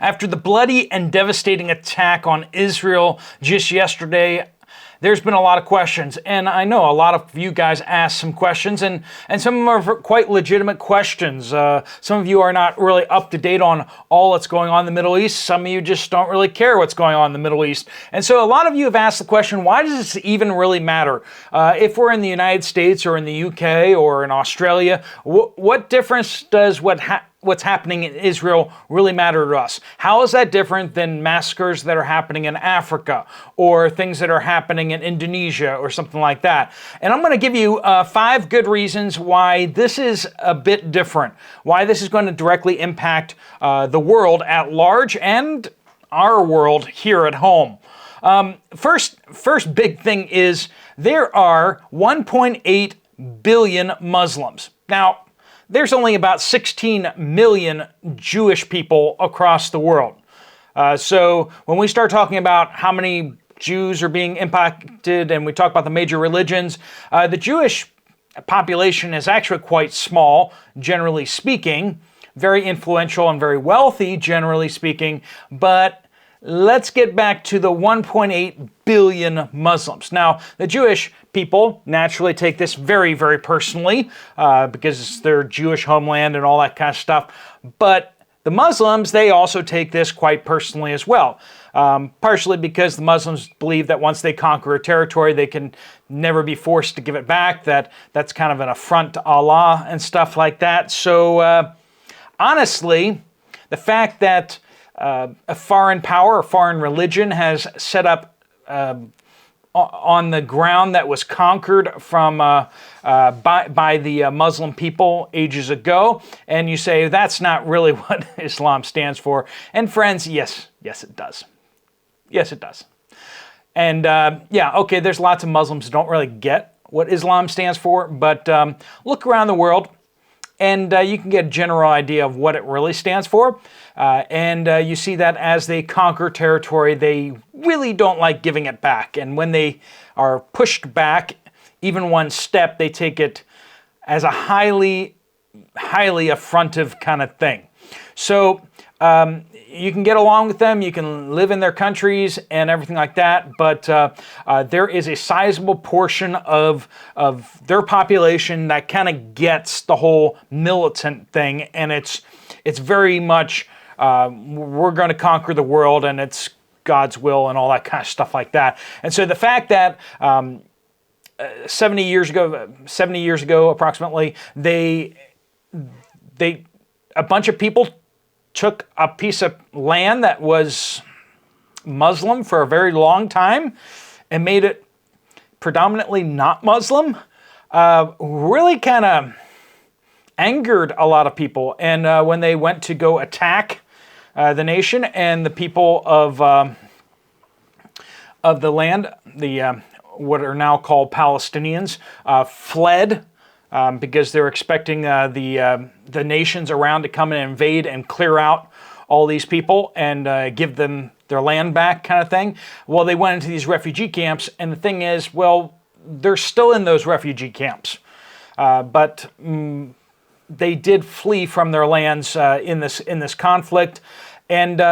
After the bloody and devastating attack on Israel just yesterday, there's been a lot of questions, and I know a lot of you guys asked some questions, and some of them are quite legitimate questions. Some of you are not really up to date on all that's going on in the Middle East. Some of you just don't really care what's going on in the Middle East. And so a lot of you have asked the question, why does this even really matter? If we're in the United States or in the UK or in Australia, what difference does what's happening in Israel really matter to us? How is that different than massacres that are happening in Africa or things that are happening in Indonesia or something like that? And I'm going to give you 5 good reasons why this is a bit different, why this is going to directly impact the world at large and our world here at home. First big thing is there are 1.8 billion Muslims. Now, there's only about 16 million Jewish people across the world. So when we start talking about how many Jews are being impacted and we talk about the major religions, the Jewish population is actually quite small, generally speaking, very influential and very wealthy, generally speaking, but let's get back to the 1.8 billion Muslims. Now, the Jewish people naturally take this very, very personally because it's their Jewish homeland and all that kind of stuff. But the Muslims, they also take this quite personally as well. Partially because the Muslims believe that once they conquer a territory, they can never be forced to give it back, that's kind of an affront to Allah and stuff like that. So honestly, the fact that a foreign power, a foreign religion has set up on the ground that was conquered from by the Muslim people ages ago, and you say that's not really what Islam stands for. And friends, yes it does. Yes, it does. And yeah, okay, there's lots of Muslims who don't really get what Islam stands for, but look around the world, and you can get a general idea of what it really stands for. And you see that as they conquer territory, they really don't like giving it back. And when they are pushed back even one step, they take it as a highly affrontive kind of thing. So you can get along with them, you can live in their countries and everything like that, but there is a sizable portion of their population that kind of gets the whole militant thing, and it's very much we're going to conquer the world and it's God's will and all that kind of stuff like that. And so the fact that 70 years ago approximately, a bunch of people took a piece of land that was Muslim for a very long time and made it predominantly not Muslim, really kind of angered a lot of people. And when they went to go attack the nation and the people of the land, what are now called Palestinians, fled because they're expecting the nations around to come and invade and clear out all these people and give them their land back, kind of thing. Well, they went into these refugee camps, and the thing is, well, they're still in those refugee camps, but they did flee from their lands in this conflict. And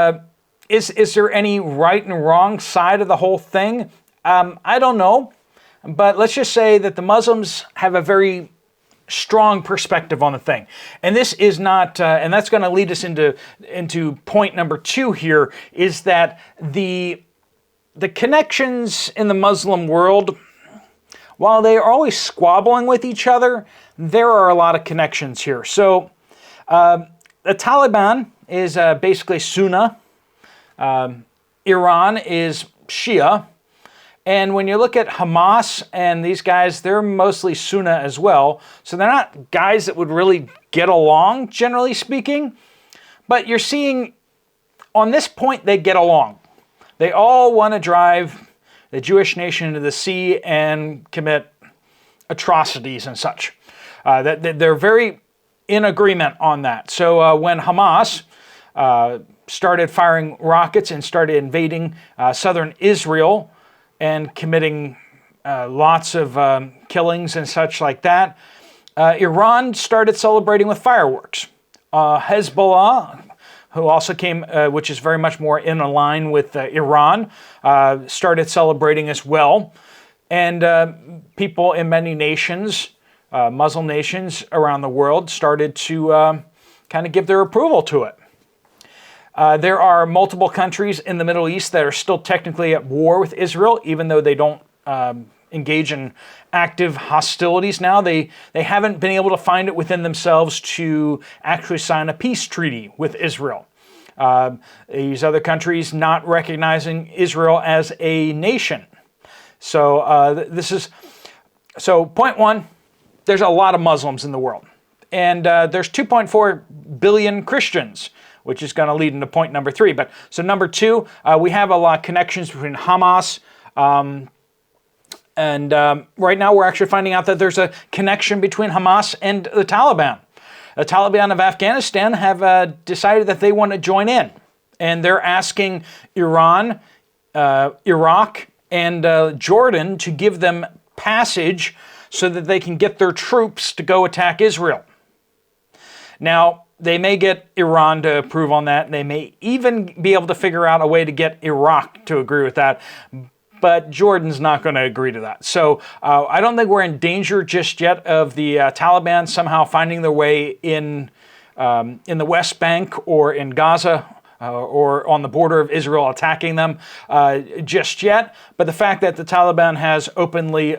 is there any right and wrong side of the whole thing? I don't know, but let's just say that the Muslims have a very strong perspective on the thing. And this is not, and that's going to lead us into point number 2 here, is that the connections in the Muslim world, while they are always squabbling with each other, there are a lot of connections here. So the Taliban is basically Sunni. Iran is Shia. And when you look at Hamas and these guys, they're mostly Sunni as well. So they're not guys that would really get along, generally speaking. But you're seeing, on this point, they get along. They all want to drive the Jewish nation into the sea and commit atrocities and such. They're very in agreement on that. So when Hamas started firing rockets and started invading southern Israel and committing lots of killings and such like that, Iran started celebrating with fireworks. Hezbollah who also came, which is very much more in line with Iran, started celebrating as well. And people in many nations, Muslim nations around the world, started to kind of give their approval to it. There are multiple countries in the Middle East that are still technically at war with Israel, even though they don't engage in active hostilities now. They haven't been able to find it within themselves to actually sign a peace treaty with Israel. These other countries not recognizing Israel as a nation. So point one, there's a lot of Muslims in the world. And there's 2.4 billion Christians, which is going to lead into point number three. So number two, we have a lot of connections between Hamas, and right now we're actually finding out that there's a connection between Hamas and the Taliban. The Taliban of Afghanistan have decided that they want to join in. And they're asking Iran, Iraq, and Jordan to give them passage so that they can get their troops to go attack Israel. Now, they may get Iran to approve on that, and they may even be able to figure out a way to get Iraq to agree with that, but Jordan's not going to agree to that. So I don't think we're in danger just yet of the Taliban somehow finding their way in the West Bank or in Gaza or on the border of Israel attacking them just yet. But the fact that the Taliban has openly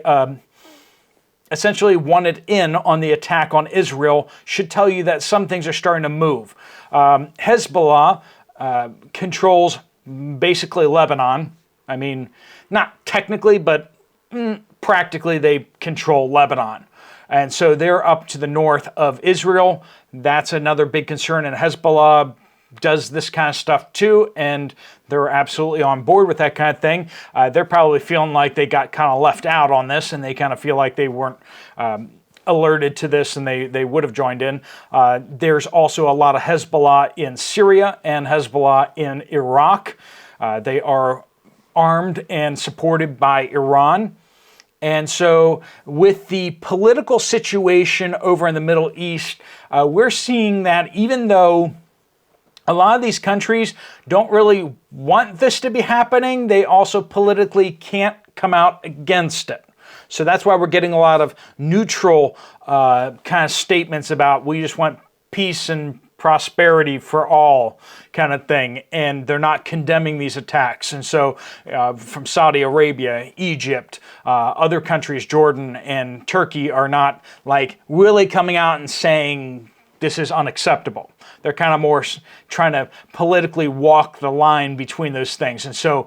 essentially wanted in on the attack on Israel should tell you that some things are starting to move. Hezbollah controls basically Lebanon. I mean, not technically, but practically they control Lebanon. And so they're up to the north of Israel. That's another big concern. And Hezbollah does this kind of stuff too, and they're absolutely on board with that kind of thing. They're probably feeling like they got kind of left out on this, and they kind of feel like they weren't alerted to this, and they would have joined in. There's also a lot of Hezbollah in Syria and Hezbollah in Iraq. They are armed and supported by Iran. And so with the political situation over in the Middle East, we're seeing that even though a lot of these countries don't really want this to be happening, they also politically can't come out against it. So that's why we're getting a lot of neutral kind of statements about we just want peace and prosperity for all kind of thing, and they're not condemning these attacks. And so from Saudi Arabia, Egypt, other countries, Jordan and Turkey, are not like really coming out and saying this is unacceptable. They're kind of more trying to politically walk the line between those things. And so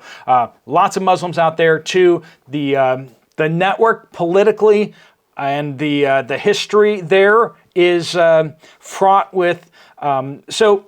lots of Muslims out there too. The network politically and the history there is fraught with. So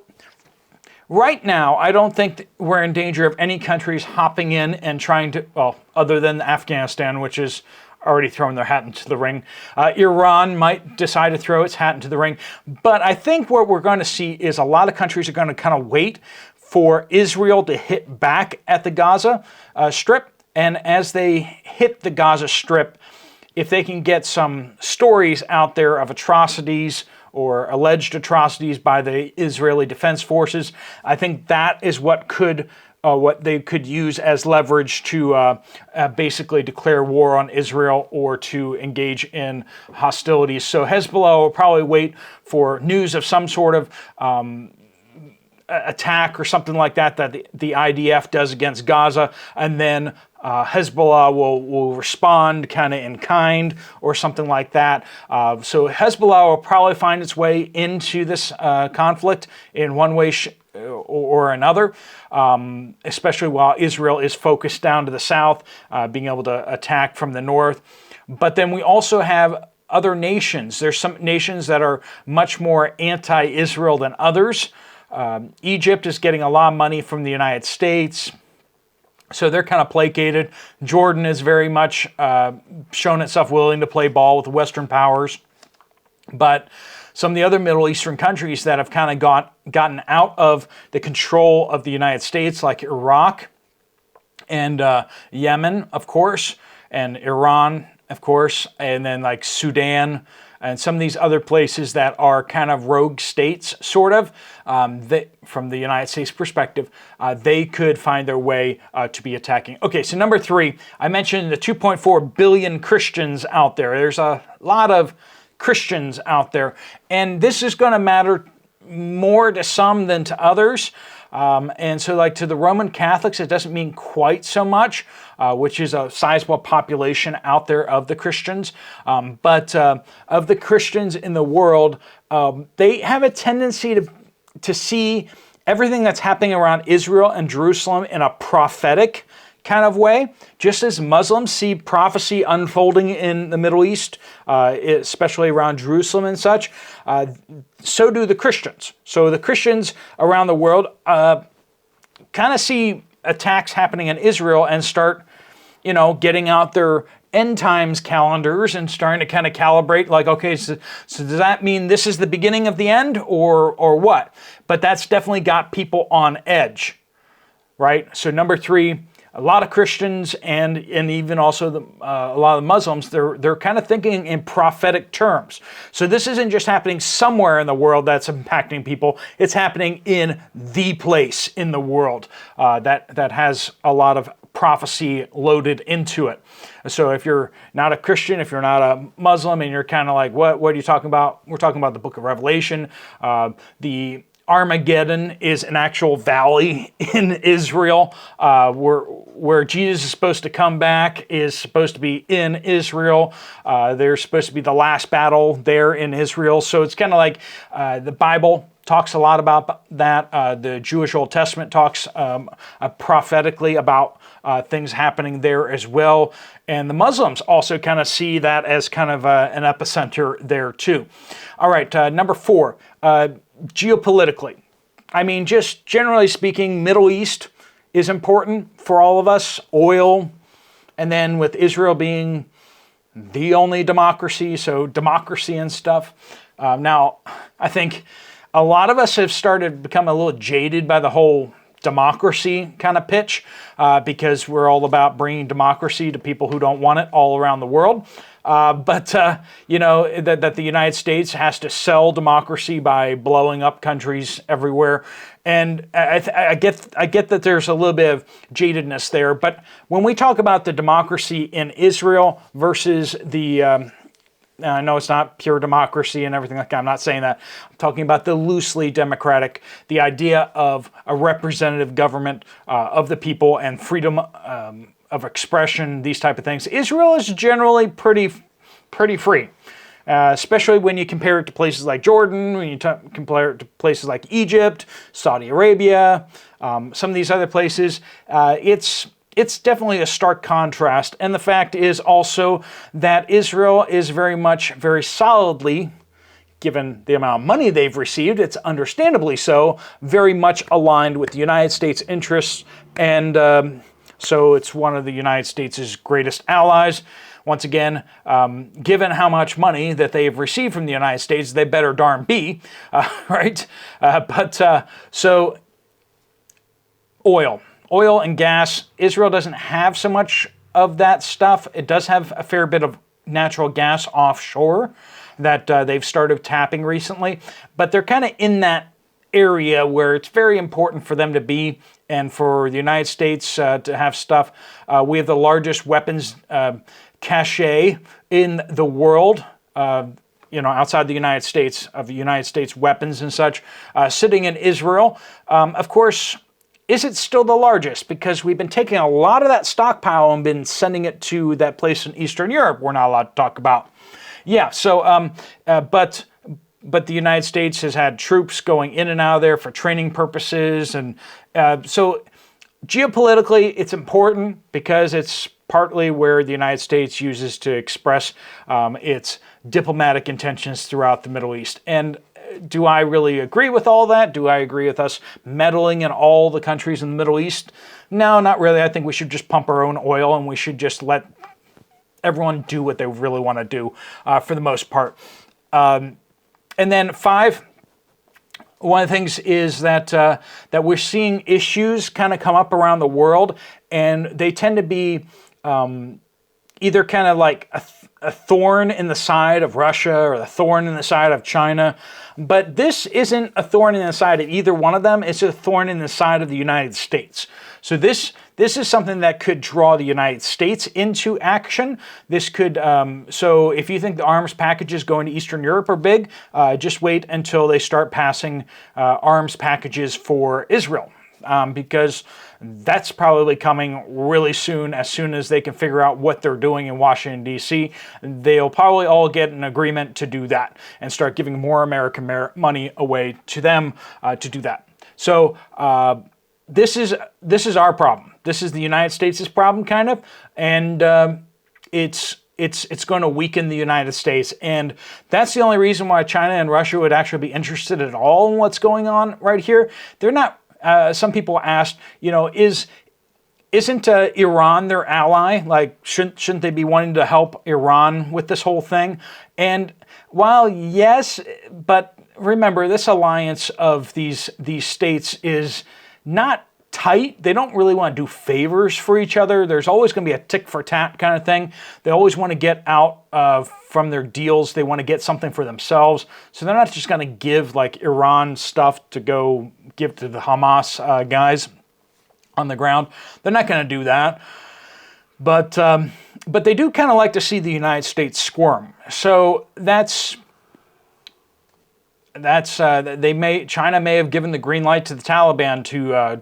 right now, I don't think we're in danger of any countries hopping in and trying to, well, other than Afghanistan, which is already thrown their hat into the ring. Iran might decide to throw its hat into the ring. But I think what we're going to see is a lot of countries are going to kind of wait for Israel to hit back at the Gaza Strip. And as they hit the Gaza Strip, if they can get some stories out there of atrocities or alleged atrocities by the Israeli Defense Forces, I think that is what they could use as leverage to basically declare war on Israel or to engage in hostilities. So Hezbollah will probably wait for news of some sort of attack or something like that the IDF does against Gaza, and then Hezbollah will respond kind of in kind or something like that. So Hezbollah will probably find its way into this conflict in one way or another, especially while Israel is focused down to the south, being able to attack from the north. But then we also have other nations. There's some nations that are much more anti-Israel than others. Egypt is getting a lot of money from the United States, so they're kind of placated. Jordan is very much shown itself willing to play ball with the Western powers. But some of the other Middle Eastern countries that have kind of gotten out of the control of the United States, like Iraq and Yemen, of course, and Iran, of course, and then like Sudan, and some of these other places that are kind of rogue states, sort of, that from the United States perspective, they could find their way to be attacking. Okay, so number 3, I mentioned the 2.4 billion Christians out there. There's a lot of Christians out there, and this is going to matter more to some than to others. And so like to the Roman Catholics, it doesn't mean quite so much, which is a sizable population out there of the Christians. But of the Christians in the world, they have a tendency to see everything that's happening around Israel and Jerusalem in a prophetic kind of way, just as Muslims see prophecy unfolding in the Middle East, especially around Jerusalem and such, so do the Christians. So the Christians around the world kind of see attacks happening in Israel and start, getting out their end times calendars and starting to kind of calibrate, like, okay, so does that mean this is the beginning of the end or what? But that's definitely got people on edge, right? So number 3, a lot of Christians and even also a lot of the Muslims, they're kind of thinking in prophetic terms. So this isn't just happening somewhere in the world that's impacting people. It's happening in the place in the world that has a lot of prophecy loaded into it. So if you're not a Christian, if you're not a Muslim, and you're kind of like, what are you talking about? We're talking about the book of Revelation. The Armageddon is an actual valley in Israel where Jesus is supposed to come back, is supposed to be in Israel. There's supposed to be the last battle there in Israel. So it's kind of like the Bible talks a lot about that. The Jewish Old Testament talks prophetically about things happening there as well. And the Muslims also kind of see that as kind of an epicenter there too. All right, number 4. Geopolitically, I mean, just generally speaking, Middle East is important for all of us. Oil, and then with Israel being the only democracy, so democracy and stuff. Now, I think a lot of us have started to become a little jaded by the whole democracy kind of pitch because we're all about bringing democracy to people who don't want it all around the world. But that the United States has to sell democracy by blowing up countries everywhere. And I get that there's a little bit of jadedness there. But when we talk about the democracy in Israel versus the I know it's not pure democracy and everything like that. I'm not saying that. I'm talking about the loosely democratic, the idea of a representative government of the people and freedom of expression, these type of things. Israel is generally pretty free, especially when you compare it to places like Jordan, when you compare it to places like Egypt, Saudi Arabia, some of these other places. It's definitely a stark contrast. And the fact is also that Israel is very solidly, given the amount of money they've received, it's understandably so, very much aligned with the United States' interests. And so it's one of the United States' greatest allies. Once again, given how much money that they've received from the United States, they better darn be, right? So oil and gas. Israel doesn't have so much of that stuff. It does have a fair bit of natural gas offshore that they've started tapping recently, but they're kind of in that area where it's very important for them to be and for the United States to have stuff. We have the largest weapons cache in the world, outside the United States, of the United States weapons and such, sitting in Israel. Of course, is it still the largest? Because we've been taking a lot of that stockpile and been sending it to that place in Eastern Europe we're not allowed to talk about. Yeah, so, but the United States has had troops going in and out of there for training purposes. And so geopolitically, it's important because it's partly where the United States uses to express its diplomatic intentions throughout the Middle East. And do I really agree with all that? Do I agree with us meddling in all the countries in the Middle East? No, not really. I think we should just pump our own oil and we should just let everyone do what they really want to do for the most part. And then 5, one of the things is that we're seeing issues kind of come up around the world, and they tend to be either kind of like a thorn in the side of Russia or the thorn in the side of China. But this isn't a thorn in the side of either one of them. It's a thorn in the side of the United States. So this is something that could draw the United States into action. This could, so if you think the arms packages going to Eastern Europe are big, just wait until they start passing arms packages for Israel. Because that's probably coming really soon as they can figure out what they're doing in Washington, D.C. They'll probably all get an agreement to do that and start giving more American money away to them to do that. So this is our problem. This is the United States' problem, kind of, and it's going to weaken the United States, and that's the only reason why China and Russia would actually be interested at all in what's going on right here. They're not. Some people asked, you know, isn't Iran their ally? Like, shouldn't they be wanting to help Iran with this whole thing? And while yes, but remember, this alliance of these states is not tight. They don't really want to do favors for each other. There's always going to be a tick for tat kind of thing. They always want to get out from their deals. They want to get something for themselves. So they're not just going to give like Iran stuff to go give to the Hamas guys on the ground. They're not going to do that. But they do kind of like to see the United States squirm. So China may have given the green light to the Taliban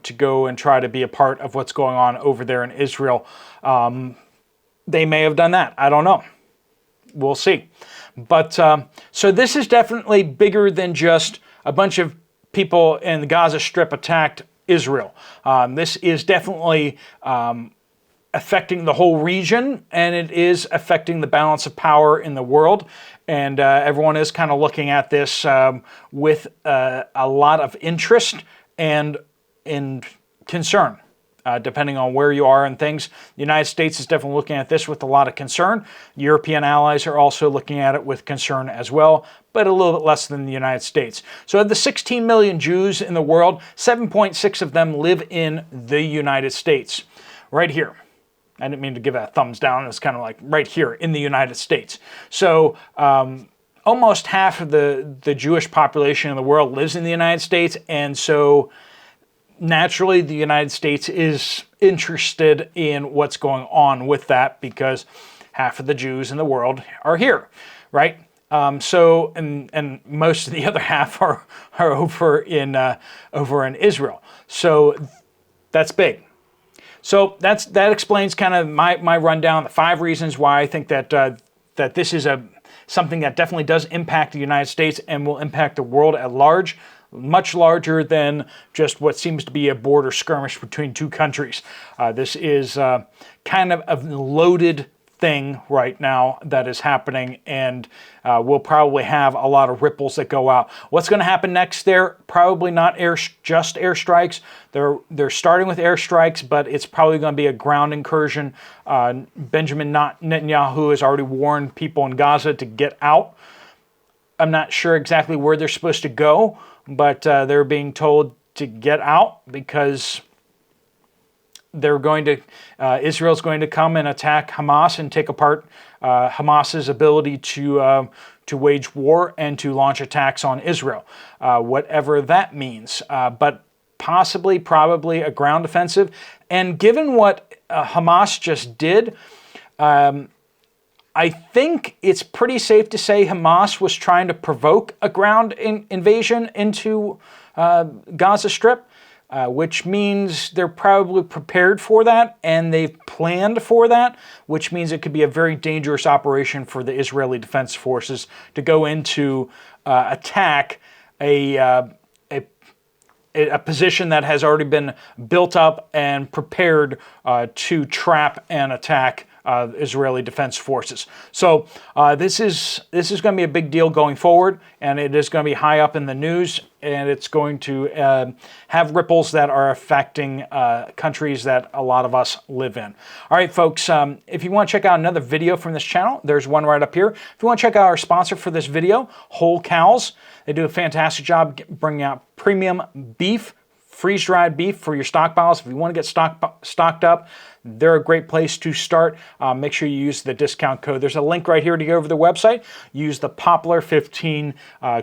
to go and try to be a part of what's going on over there in Israel. They may have done that. I don't know. We'll see. But so this is definitely bigger than just a bunch of people in the Gaza Strip attacked Israel. This is definitely affecting the whole region, and it is affecting the balance of power in the world. And everyone is kind of looking at this with a lot of interest and concern, depending on where you are and things. The United States is definitely looking at this with a lot of concern. European allies are also looking at it with concern as well, but a little bit less than the United States. So of the 16 million Jews in the world, 7.6 of them live in the United States, right here. I didn't mean to give that a thumbs down. It's kind of like right here in the United States. So almost half of the Jewish population in the world lives in the United States. And so naturally, the United States is interested in what's going on with that because half of the Jews in the world are here, right? So most of the other half are over in Israel. So that's big. So that explains kind of my rundown, the 5 reasons why I think that that this is something that definitely does impact the United States and will impact the world at large, much larger than just what seems to be a border skirmish between two countries. This is kind of a loaded thing right now that is happening, and we'll probably have a lot of ripples that go out. What's going to happen next there? Probably not just airstrikes. They're starting with airstrikes, but it's probably going to be a ground incursion. Benjamin Netanyahu has already warned people in Gaza to get out. I'm not sure exactly where they're supposed to go, but they're being told to get out because Israel's going to come and attack Hamas and take apart Hamas's ability to wage war and to launch attacks on Israel, whatever that means. But probably a ground offensive. And given what Hamas just did, I think it's pretty safe to say Hamas was trying to provoke a ground invasion into Gaza Strip. Which means they're probably prepared for that and they've planned for that, which means it could be a very dangerous operation for the Israeli Defense Forces to go into attack a position that has already been built up and prepared to trap and attack Israeli Defense Forces. So this is going to be a big deal going forward, and it is going to be high up in the news, and it's going to have ripples that are affecting countries that a lot of us live in. All right, folks, if you want to check out another video from this channel, there's one right up here. If you want to check out our sponsor for this video, Whole Cows, they do a fantastic job bringing out premium beef freeze-dried beef for your stockpiles. If you want to get stocked up, they're a great place to start. Make sure you use the discount code. There's a link right here to go over the website. Use the Poplar15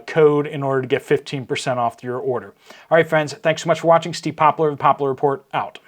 code in order to get 15% off your order. All right, friends, thanks so much for watching. Steve Poplar of the Poplar Report out.